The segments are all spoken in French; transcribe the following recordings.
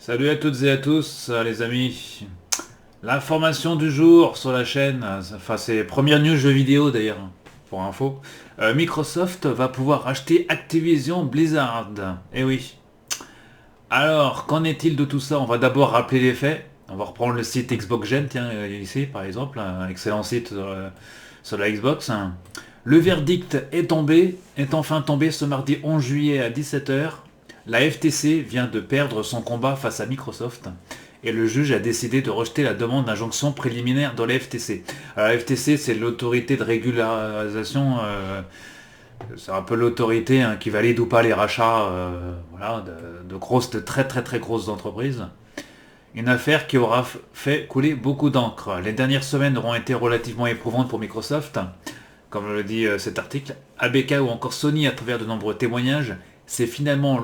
Salut à toutes et à tous, les amis. L'information du jour sur la chaîne, enfin c'est première news jeux vidéo d'ailleurs, pour info. Microsoft va pouvoir acheter Activision Blizzard. Eh oui. Alors, qu'en est-il de tout ça? On va d'abord rappeler les faits. On va reprendre le site Xbox Gen, tiens, ici par exemple, un excellent site sur la Xbox. Le verdict est enfin tombé ce mardi 11 juillet à 17h. La FTC vient de perdre son combat face à Microsoft et le juge a décidé de rejeter la demande d'injonction préliminaire de la FTC. Alors, la FTC, c'est l'autorité de régularisation, c'est un peu l'autorité qui valide ou pas les rachats voilà, de grosses, de très très très grosses entreprises. Une affaire qui aura fait couler beaucoup d'encre. Les dernières semaines auront été relativement éprouvantes pour Microsoft, comme le dit cet article. ABK ou encore Sony à travers de nombreux témoignages. C'est finalement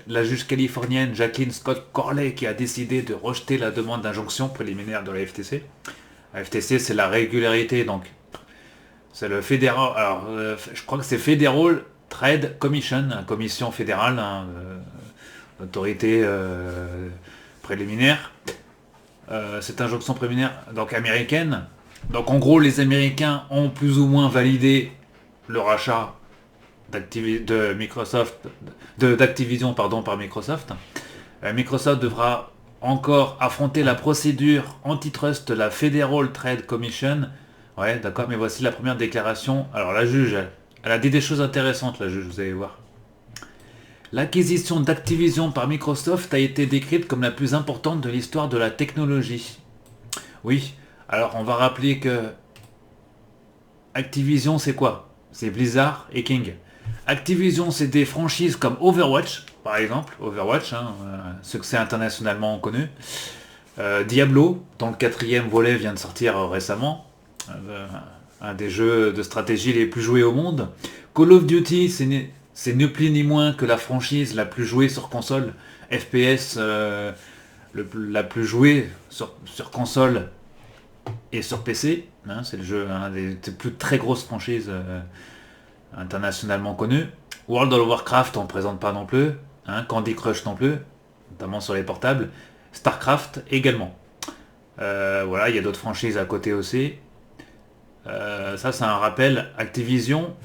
la juge californienne Jacqueline Scott Corley qui a décidé de rejeter la demande d'injonction préliminaire de la FTC. La FTC, c'est la régularité, donc c'est le fédéral. Alors, je crois que c'est Federal Trade Commission, commission fédérale, autorité préliminaire. Cette injonction préliminaire, donc américaine. Donc, en gros, les Américains ont plus ou moins validé le rachat de Microsoft, d'Activision pardon, par Microsoft. Microsoft devra encore affronter la procédure antitrust de la Federal Trade Commission. Ouais, d'accord, mais voici la première déclaration. Alors la juge, elle a dit des choses intéressantes, la juge, vous allez voir. L'acquisition d'Activision par Microsoft a été décrite comme la plus importante de l'histoire de la technologie. Oui, alors on va rappeler que Activision c'est quoi? C'est Blizzard et King. Activision, c'est des franchises comme Overwatch, par exemple. Overwatch, succès internationalement connu. Diablo, dont le quatrième volet vient de sortir récemment. Un des jeux de stratégie les plus joués au monde. Call of Duty, c'est ni plus ni moins que la franchise la plus jouée sur console. FPS, la plus jouée sur console et sur PC. C'est le jeu, un des plus très grosses franchises internationalement connu. World of Warcraft, on ne présente pas non plus. Candy Crush non plus, notamment sur les portables. Starcraft également. Voilà, il y a d'autres franchises à côté aussi. Ça, c'est un rappel. Activision,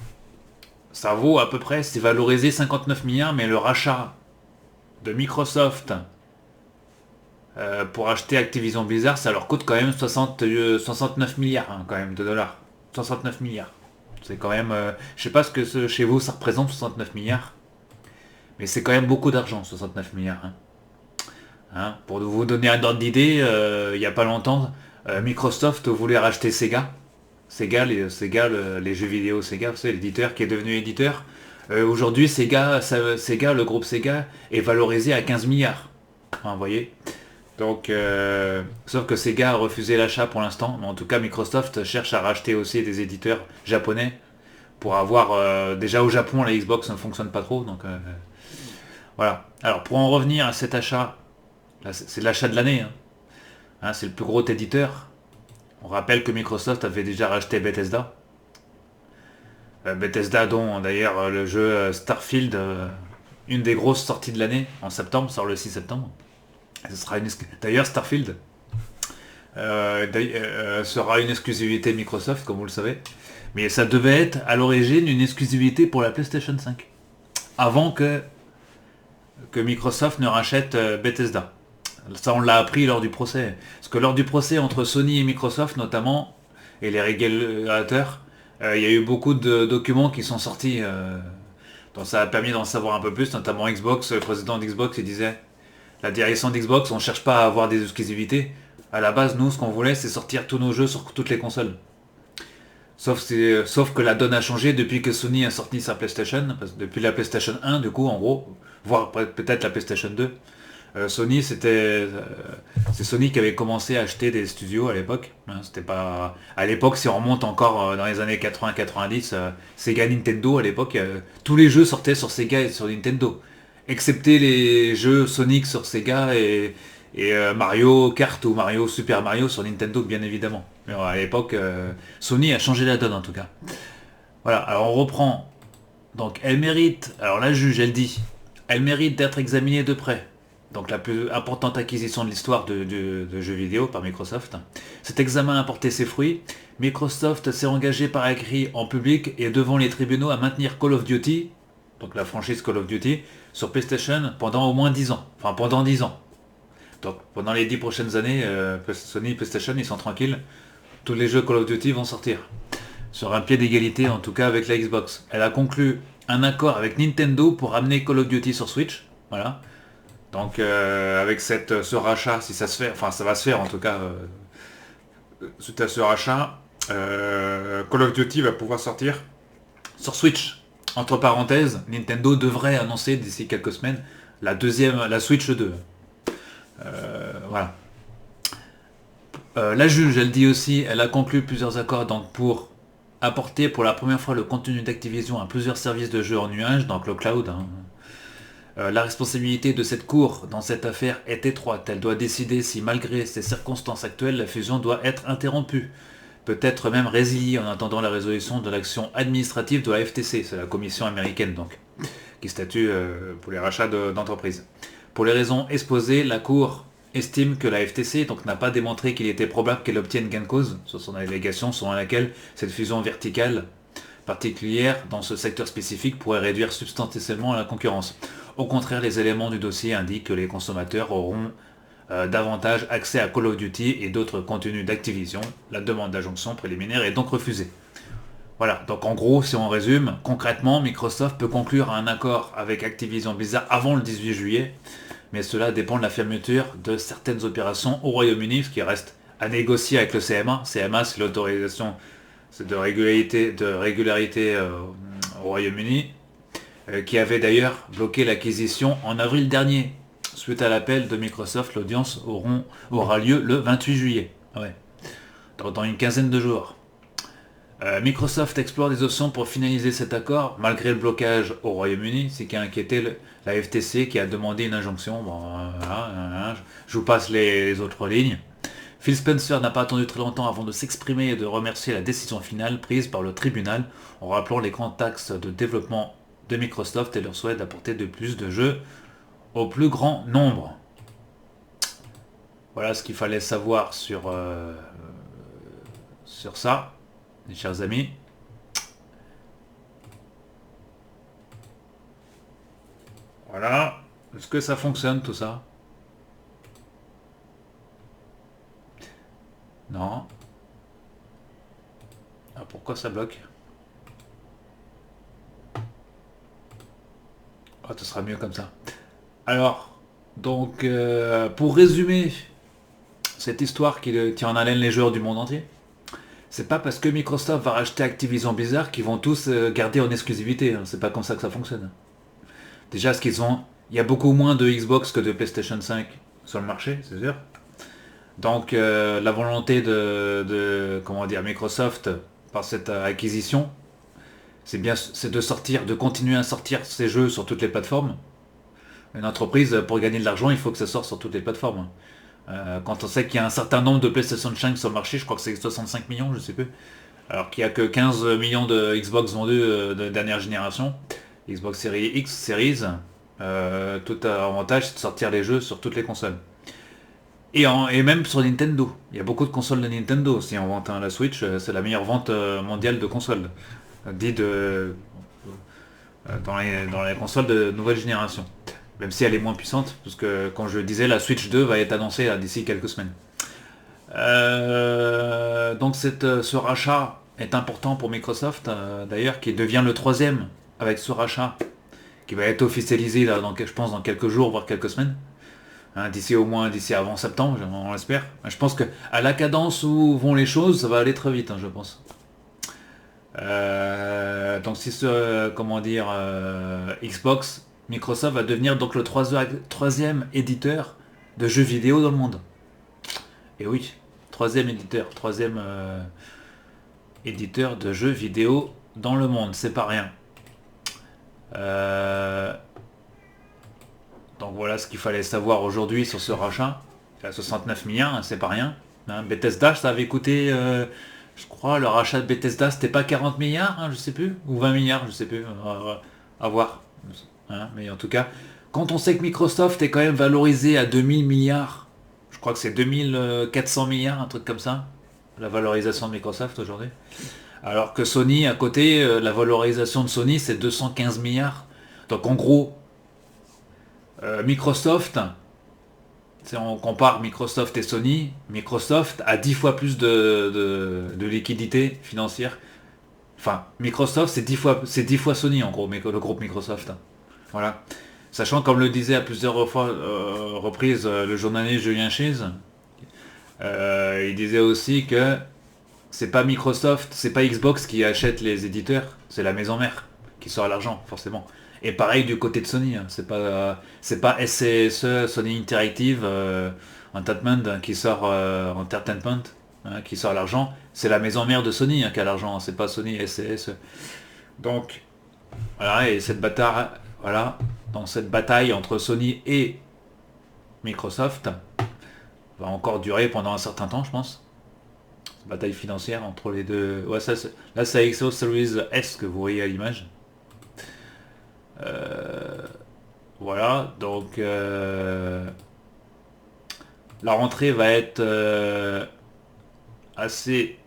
ça vaut à peu près, c'est valorisé 59 milliards, mais le rachat de Microsoft pour acheter Activision Blizzard, ça leur coûte quand même 69 milliards quand même de dollars. 69 milliards. C'est quand même, je sais pas ce que chez vous ça représente 69 milliards, mais c'est quand même beaucoup d'argent, 69 milliards. Pour vous donner un ordre d'idée, il n'y a pas longtemps, Microsoft voulait racheter Sega. Sega, les jeux vidéo Sega, vous savez, l'éditeur qui est devenu éditeur. Aujourd'hui, Sega, le groupe Sega est valorisé à 15 milliards. Vous voyez. Donc, sauf que Sega a refusé l'achat pour l'instant, mais en tout cas Microsoft cherche à racheter aussi des éditeurs japonais pour avoir déjà au Japon la Xbox ne fonctionne pas trop, donc voilà. Alors pour en revenir à cet achat, c'est l'achat de l'année, c'est le plus gros éditeur. On rappelle que Microsoft avait déjà racheté Bethesda. Bethesda dont d'ailleurs le jeu Starfield, une des grosses sorties de l'année en septembre, sort le 6 septembre. Ce sera d'ailleurs Starfield sera une exclusivité Microsoft, comme vous le savez. Mais ça devait être à l'origine une exclusivité pour la PlayStation 5. Avant que Microsoft ne rachète Bethesda. Ça, on l'a appris lors du procès. Parce que lors du procès entre Sony et Microsoft, notamment, et les régulateurs, il y a eu beaucoup de documents qui sont sortis. Donc ça a permis d'en savoir un peu plus, notamment Xbox. Le président d'Xbox, il disait la direction d'Xbox, on ne cherche pas à avoir des exclusivités. À la base, nous, ce qu'on voulait, c'est sortir tous nos jeux sur toutes les consoles. Sauf que la donne a changé depuis que Sony a sorti sa PlayStation. Depuis la PlayStation 1, du coup, en gros, voire peut-être la PlayStation 2. Sony, c'est Sony qui avait commencé à acheter des studios à l'époque. C'était pas à l'époque, si on remonte encore dans les années 80-90, Sega Nintendo à l'époque, tous les jeux sortaient sur Sega et sur Nintendo, excepté les jeux Sonic sur Sega et Mario Kart ou Mario Super Mario sur Nintendo, bien évidemment. Mais à l'époque, Sony a changé la donne en tout cas. Voilà, alors on reprend. Donc elle mérite, alors la juge elle dit, elle mérite d'être examinée de près. donc la plus importante acquisition de l'histoire de jeux vidéo par Microsoft. Cet examen a porté ses fruits. Microsoft s'est engagé par écrit en public et devant les tribunaux à maintenir Call of Duty, donc la franchise Call of Duty, sur PlayStation pendant au moins 10 ans. Enfin, pendant 10 ans. Donc pendant les 10 prochaines années, Sony et PlayStation, ils sont tranquilles. Tous les jeux Call of Duty vont sortir. Sur un pied d'égalité, en tout cas avec la Xbox. Elle a conclu un accord avec Nintendo pour ramener Call of Duty sur Switch. Voilà. Donc avec ce rachat, si ça se fait, enfin ça va se faire en tout cas, suite à ce rachat, Call of Duty va pouvoir sortir sur Switch. Entre parenthèses, Nintendo devrait annoncer d'ici quelques semaines la Switch 2. Voilà. La juge, elle dit aussi, elle a conclu plusieurs accords donc pour apporter pour la première fois le contenu d'Activision à plusieurs services de jeux en nuage, donc le cloud. La responsabilité de cette cour dans cette affaire est étroite. Elle doit décider si, malgré ces circonstances actuelles, la fusion doit être interrompue. Peut-être même résiliée en attendant la résolution de l'action administrative de la FTC, c'est la commission américaine donc, qui statue pour les rachats d'entreprises. Pour les raisons exposées, la cour estime que la FTC donc n'a pas démontré qu'il était probable qu'elle obtienne gain de cause sur son allégation selon laquelle cette fusion verticale particulière dans ce secteur spécifique pourrait réduire substantiellement la concurrence. Au contraire, les éléments du dossier indiquent que les consommateurs auront davantage accès à Call of Duty et d'autres contenus d'Activision. La demande d'injonction préliminaire est donc refusée. Voilà, donc en gros, si on résume, concrètement, Microsoft peut conclure un accord avec Activision Blizzard avant le 18 juillet, mais cela dépend de la fermeture de certaines opérations au Royaume-Uni, ce qui reste à négocier avec le CMA. CMA, c'est l'autorisation de régularité au Royaume-Uni, qui avait d'ailleurs bloqué l'acquisition en avril dernier. Suite à l'appel de Microsoft, l'audience aura lieu le 28 juillet. Ouais. Dans une quinzaine de jours. Microsoft explore des options pour finaliser cet accord, malgré le blocage au Royaume-Uni, ce qui a inquiété la FTC qui a demandé une injonction. Bon, je vous passe les autres lignes. Phil Spencer n'a pas attendu très longtemps avant de s'exprimer et de remercier la décision finale prise par le tribunal, en rappelant les grands axes de développement de Microsoft et leur souhait d'apporter de plus de jeux au plus grand nombre. Voilà ce qu'il fallait savoir sur ça, mes chers amis. Voilà. Est-ce que ça fonctionne tout ça? Non. Ah, pourquoi ça bloque? Ah, ce sera mieux comme ça. Alors, donc, pour résumer cette histoire qui tient en haleine les joueurs du monde entier, c'est pas parce que Microsoft va racheter Activision Blizzard qu'ils vont tous garder en exclusivité. Hein. C'est pas comme ça que ça fonctionne. Déjà, il y a beaucoup moins de Xbox que de PlayStation 5 sur le marché, c'est sûr. Donc, la volonté de Microsoft par cette acquisition, c'est de continuer à sortir ces jeux sur toutes les plateformes. Une entreprise, pour gagner de l'argent, il faut que ça sorte sur toutes les plateformes. Quand on sait qu'il y a un certain nombre de PlayStation 5 sur le marché, je crois que c'est 65 millions, je sais plus. Alors qu'il n'y a que 15 millions de Xbox vendus de dernière génération. Xbox Series X, Series, tout avantage, c'est de sortir les jeux sur toutes les consoles. Et même sur Nintendo. Il y a beaucoup de consoles de Nintendo. Si on vend la Switch, c'est la meilleure vente mondiale de consoles. Dans les consoles de nouvelle génération. Même si elle est moins puissante, parce que, comme je le disais, la Switch 2 va être annoncée d'ici quelques semaines. Donc ce rachat est important pour Microsoft, d'ailleurs, qui devient le troisième avec ce rachat, qui va être officialisé, là, je pense, dans quelques jours, voire quelques semaines. Hein, d'ici avant septembre, on l'espère. Je pense que à la cadence où vont les choses, ça va aller très vite, hein, je pense. Donc si Xbox, Microsoft va devenir donc le troisième éditeur de jeux vidéo dans le monde. Et oui, troisième éditeur de jeux vidéo dans le monde, c'est pas rien. Donc voilà ce qu'il fallait savoir aujourd'hui sur ce rachat. C'est à 69 milliards, hein, c'est pas rien. Hein, Bethesda, ça avait coûté, je crois, le rachat de Bethesda, c'était pas 40 milliards, hein, je sais plus, ou 20 milliards, je sais plus, à voir. Hein, mais en tout cas, quand on sait que Microsoft est quand même valorisé à 2000 milliards, je crois que c'est 2400 milliards, un truc comme ça, la valorisation de Microsoft aujourd'hui. Alors que Sony, à côté, la valorisation de Sony, c'est 215 milliards. Donc en gros, Microsoft, si on compare Microsoft et Sony, Microsoft a 10 fois plus de liquidité financière. Enfin, Microsoft, c'est 10 fois Sony en gros, le groupe Microsoft. Voilà. Sachant, comme le disait à plusieurs reprises le journaliste Julien Chiez, il disait aussi que c'est pas Microsoft, c'est pas Xbox qui achète les éditeurs, c'est la maison mère qui sort l'argent, forcément. Et pareil du côté de Sony, hein, c'est pas SCSE, Sony Interactive Entertainment Entertainment qui sort l'argent, c'est la maison mère de Sony qui a l'argent, c'est pas Sony SCSE. Donc voilà, et cette bataille, voilà, dans cette bataille entre Sony et Microsoft va encore durer pendant un certain temps, je pense. Bataille financière entre les deux. Ouais, là, c'est Xbox Series S que vous voyez à l'image. Voilà, donc la rentrée va être assez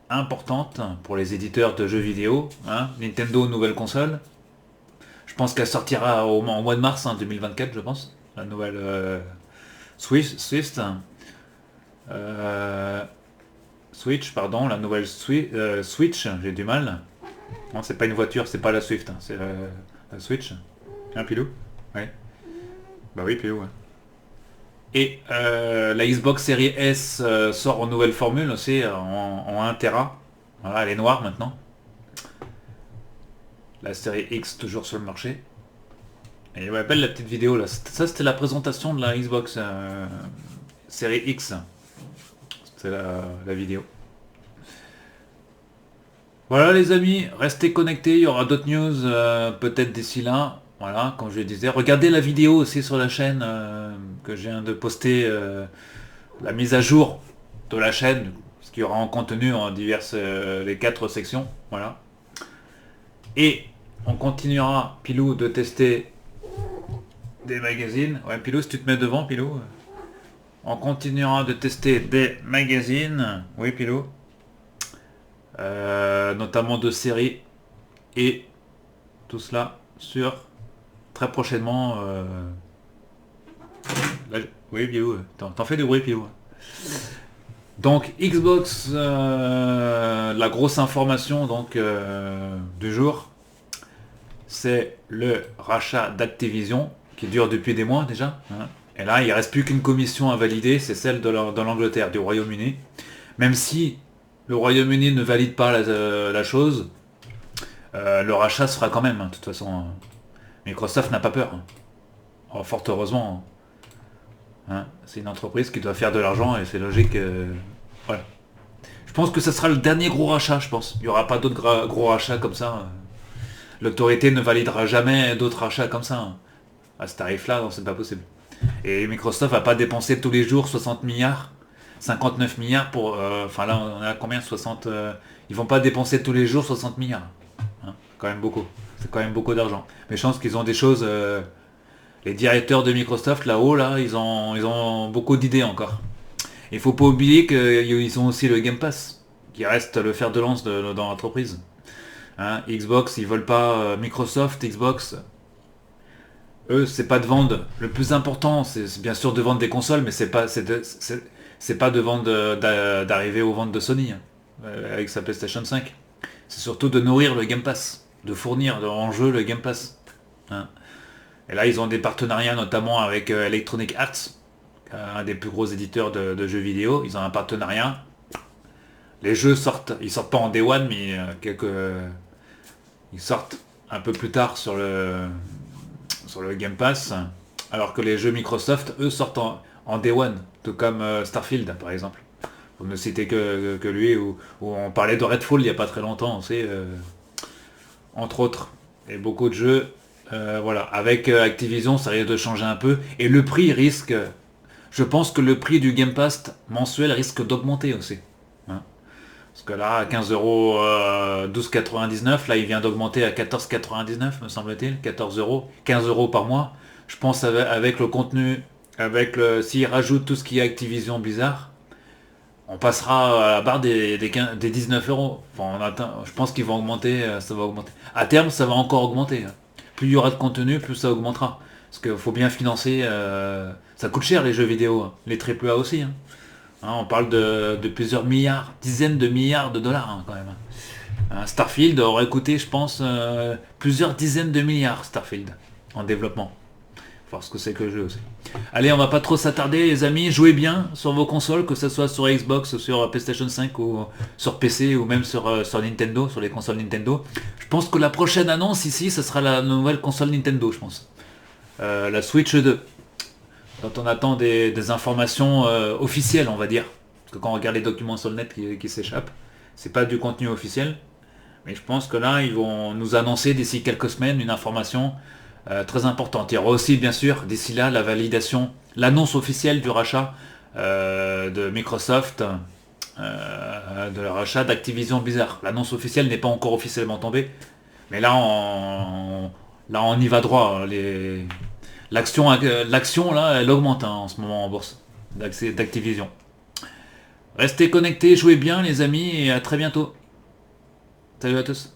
importante pour les éditeurs de jeux vidéo. Hein. Nintendo, nouvelle console. Je pense qu'elle sortira au mois de mars 2024, je pense. La nouvelle Switch. Switch, pardon, la nouvelle Switch, j'ai du mal. Non, c'est pas une voiture, c'est pas la Swift, hein, c'est la Switch. Hein, Pilou? Ouais. Bah oui, Pilou, ouais. Et la Xbox Series S sort en nouvelle formule aussi, en 1 Tera. Voilà, elle est noire maintenant. La série X toujours sur le marché. Et ouais, belle la petite vidéo là. Ça, c'était la présentation de la Xbox série X. C'est la vidéo. Voilà les amis, restez connectés, il y aura d'autres news peut-être d'ici là. Voilà, comme je le disais. Regardez la vidéo aussi sur la chaîne que je viens de poster, la mise à jour de la chaîne, ce qu'il y aura en contenu en diverses les 4 sections. Voilà. Et on continuera, Pilou, de tester des magazines. Ouais, Pilou, si tu te mets devant, Pilou. On continuera de tester des magazines. Oui, Pilou. Notamment de séries. Et tout cela sur très prochainement. Oui, Pilou. T'en fais du bruit, Pilou. Donc, Xbox, la grosse information donc du jour, c'est le rachat d'Activision qui dure depuis des mois déjà. Hein. Et là, il ne reste plus qu'une commission à valider, c'est celle de l'Angleterre, du Royaume-Uni. Même si le Royaume-Uni ne valide pas la chose, le rachat se fera quand même. Hein, de toute façon, Microsoft n'a pas peur. Hein. Oh, fort heureusement. Hein. C'est une entreprise qui doit faire de l'argent et c'est logique. Voilà. Je pense que ce sera le dernier gros rachat, je pense. Il n'y aura pas d'autres gros rachats comme ça. L'autorité ne validera jamais d'autres rachats comme ça. Hein. À ce tarif-là, non, c'est pas possible. Et Microsoft va pas dépenser tous les jours 60 milliards, 59 milliards pour... Enfin là, on a combien 60... ils vont pas dépenser tous les jours 60 milliards. Hein, quand même beaucoup. C'est quand même beaucoup d'argent. Mais je pense qu'ils ont des choses... les directeurs de Microsoft là-haut, là, ils ont beaucoup d'idées encore. Il faut pas oublier qu'ils ont aussi le Game Pass, qui reste le fer de lance dans l'entreprise. Hein, Xbox, ils veulent pas... Microsoft, Xbox... Eux, c'est pas de vendre. Le plus important, c'est bien sûr de vendre des consoles, mais c'est pas de vendre d'arriver aux ventes de Sony hein, avec sa PlayStation 5. C'est surtout de nourrir le Game Pass, de fournir en jeu le Game Pass. Hein. Et là, ils ont des partenariats notamment avec Electronic Arts, un des plus gros éditeurs de jeux vidéo. Ils ont un partenariat. Les jeux sortent, ils sortent pas en Day One, mais ils sortent un peu plus tard sur le Game Pass, alors que les jeux Microsoft, eux, sortent en Day One, tout comme Starfield, par exemple. Pour ne citer que lui, où on parlait de Redfall il n'y a pas très longtemps, on sait, entre autres. Et beaucoup de jeux, voilà. Avec Activision, ça risque de changer un peu. Et le prix risque... Je pense que le prix du Game Pass mensuel risque d'augmenter aussi. Hein. Parce que là, à 15 euros, 12,99, là, il vient d'augmenter à 14,99, me semble-t-il, 14 euros, 15 euros par mois. Je pense avec le contenu, s'ils rajoutent tout ce qui est Activision Blizzard, on passera à la barre des 19 euros. Enfin, je pense qu'ils vont augmenter, ça va augmenter. À terme, ça va encore augmenter. Plus il y aura de contenu, plus ça augmentera. Parce qu'il faut bien financer. Ça coûte cher les jeux vidéo, hein. Les AAA aussi. On parle de plusieurs milliards, dizaines de milliards de dollars quand même. Starfield aurait coûté, je pense, plusieurs dizaines de milliards, Starfield, en développement. Faut voir ce que c'est que le jeu aussi. Allez, on va pas trop s'attarder les amis, jouez bien sur vos consoles, que ce soit sur Xbox, sur PlayStation 5 ou sur PC ou même sur Nintendo, sur les consoles Nintendo. Je pense que la prochaine annonce ici, ce sera la nouvelle console Nintendo, je pense. La Switch 2. Quand on attend des informations officielles, on va dire. Parce que quand on regarde les documents sur le net qui s'échappent, c'est pas du contenu officiel. Mais je pense que là, ils vont nous annoncer d'ici quelques semaines une information très importante. Il y aura aussi, bien sûr, d'ici là, la validation, l'annonce officielle du rachat de Microsoft, de le rachat d'Activision Blizzard. L'annonce officielle n'est pas encore officiellement tombée. Mais là, on y va droit. L'action, là, elle augmente en ce moment en bourse d'Activision. Restez connectés, jouez bien les amis, et à très bientôt. Salut à tous.